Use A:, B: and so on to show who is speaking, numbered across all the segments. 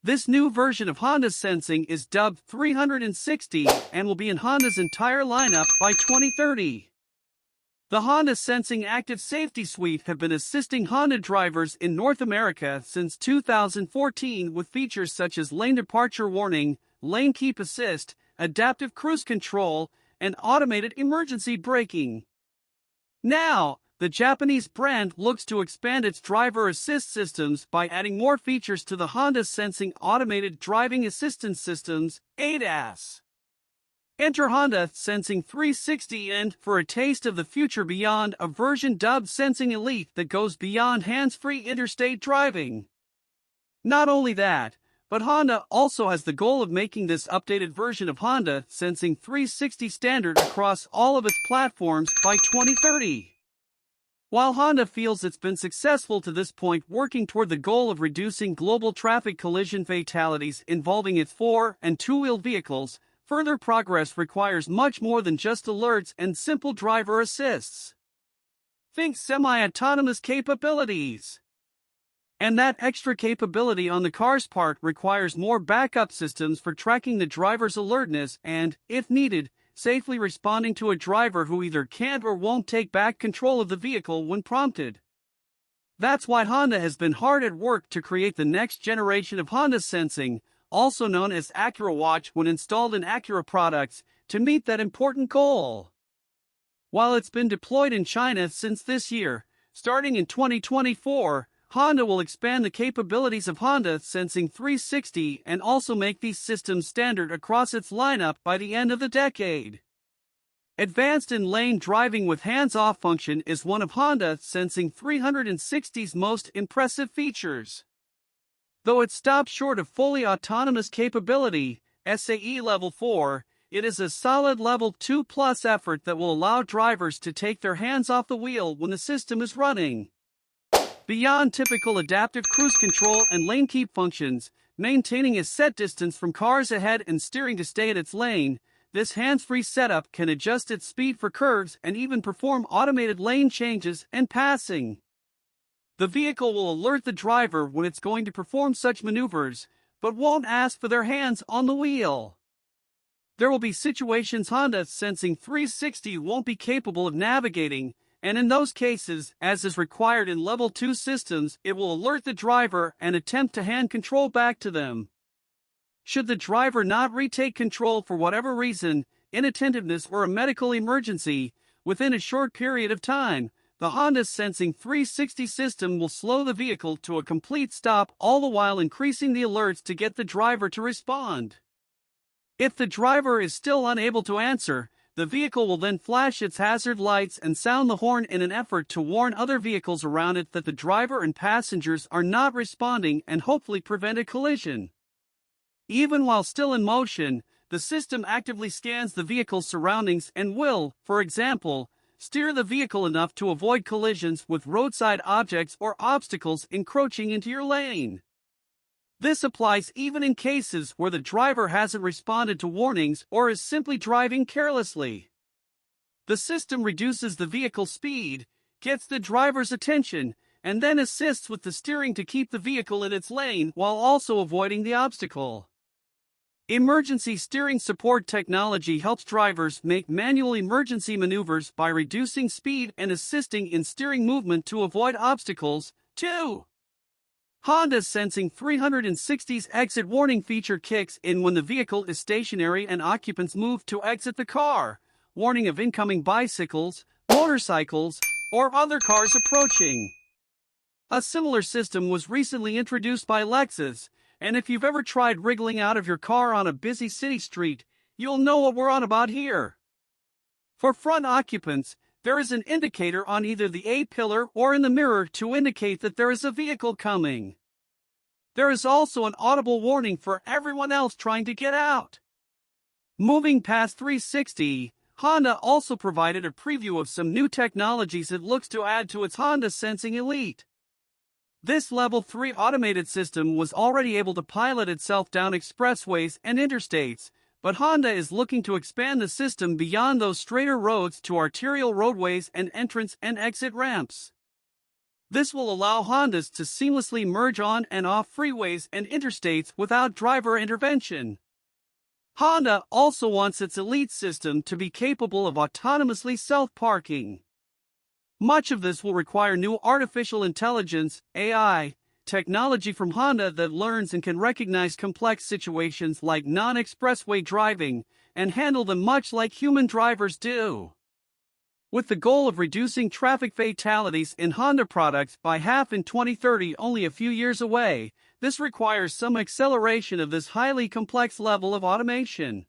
A: This new version of Honda's sensing is dubbed 360 and will be in Honda's entire lineup by 2030. The Honda Sensing Active Safety Suite have been assisting Honda drivers in North America since 2014 with features such as lane departure warning, lane keep assist, adaptive cruise control, and automated emergency braking. Now, the Japanese brand looks to expand its driver assist systems by adding more features to the Honda Sensing Automated Driving Assistance Systems, ADAS. Enter Honda Sensing 360 and, for a taste of the future beyond, a version dubbed Sensing Elite that goes beyond hands-free interstate driving. Not only that, but Honda also has the goal of making this updated version of Honda Sensing 360 standard across all of its platforms by 2030. While Honda feels it's been successful to this point working toward the goal of reducing global traffic collision fatalities involving its four- and two-wheel vehicles, further progress requires much more than just alerts and simple driver assists. Think semi-autonomous capabilities. And that extra capability on the car's part requires more backup systems for tracking the driver's alertness and, if needed, safely responding to a driver who either can't or won't take back control of the vehicle when prompted. That's why Honda has been hard at work to create the next generation of Honda Sensing, also known as Acura Watch when installed in Acura products, to meet that important goal. While it's been deployed in China since this year, starting in 2024, Honda will expand the capabilities of Honda Sensing 360 and also make these systems standard across its lineup by the end of the decade. Advanced in-lane driving with hands-off function is one of Honda Sensing 360's most impressive features. Though it stops short of fully autonomous capability, SAE Level 4, it is a solid Level 2+ effort that will allow drivers to take their hands off the wheel when the system is running. Beyond typical adaptive cruise control and lane keep functions, maintaining a set distance from cars ahead and steering to stay in its lane, this hands-free setup can adjust its speed for curves and even perform automated lane changes and passing. The vehicle will alert the driver when it's going to perform such maneuvers, but won't ask for their hands on the wheel. There will be situations Honda Sensing 360 won't be capable of navigating, and in those cases, as is required in Level 2 systems, it will alert the driver and attempt to hand control back to them. Should the driver not retake control for whatever reason, inattentiveness or a medical emergency, within a short period of time, the Honda Sensing 360 system will slow the vehicle to a complete stop, all the while increasing the alerts to get the driver to respond. If the driver is still unable to answer, the vehicle will then flash its hazard lights and sound the horn in an effort to warn other vehicles around it that the driver and passengers are not responding and hopefully prevent a collision. Even while still in motion, the system actively scans the vehicle's surroundings and will, for example, steer the vehicle enough to avoid collisions with roadside objects or obstacles encroaching into your lane. This applies even in cases where the driver hasn't responded to warnings or is simply driving carelessly. The system reduces the vehicle's speed, gets the driver's attention, and then assists with the steering to keep the vehicle in its lane while also avoiding the obstacle. Emergency steering support technology helps drivers make manual emergency maneuvers by reducing speed and assisting in steering movement to avoid obstacles, too. Honda Sensing 360's exit warning feature kicks in when the vehicle is stationary and occupants move to exit the car, warning of incoming bicycles, motorcycles, or other cars approaching. A similar system was recently introduced by Lexus, and if you've ever tried wriggling out of your car on a busy city street, you'll know what we're on about here. For front occupants, there is an indicator on either the A-pillar or in the mirror to indicate that there is a vehicle coming. There is also an audible warning for everyone else trying to get out. Moving past 360, Honda also provided a preview of some new technologies it looks to add to its Honda Sensing Elite. This Level 3 automated system was already able to pilot itself down expressways and interstates, but Honda is looking to expand the system beyond those straighter roads to arterial roadways and entrance and exit ramps. This will allow Hondas to seamlessly merge on and off freeways and interstates without driver intervention. Honda also wants its Elite system to be capable of autonomously self-parking. Much of this will require new artificial intelligence, AI, technology from Honda that learns and can recognize complex situations like non-expressway driving and handle them much like human drivers do. With the goal of reducing traffic fatalities in Honda products by half in 2030 only a few years away, this requires some acceleration of this highly complex level of automation.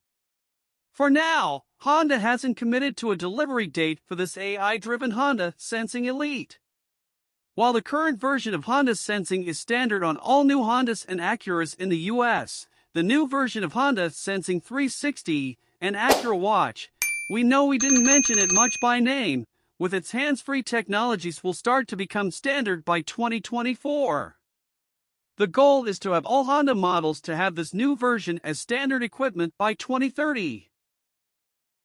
A: For now, Honda hasn't committed to a delivery date for this AI-driven Honda Sensing Elite. While the current version of Honda Sensing is standard on all new Hondas and Acuras in the US, the new version of Honda Sensing 360 and Acura Watch, we know we didn't mention it much by name, with its hands-free technologies will start to become standard by 2024. The goal is to have all Honda models to have this new version as standard equipment by 2030.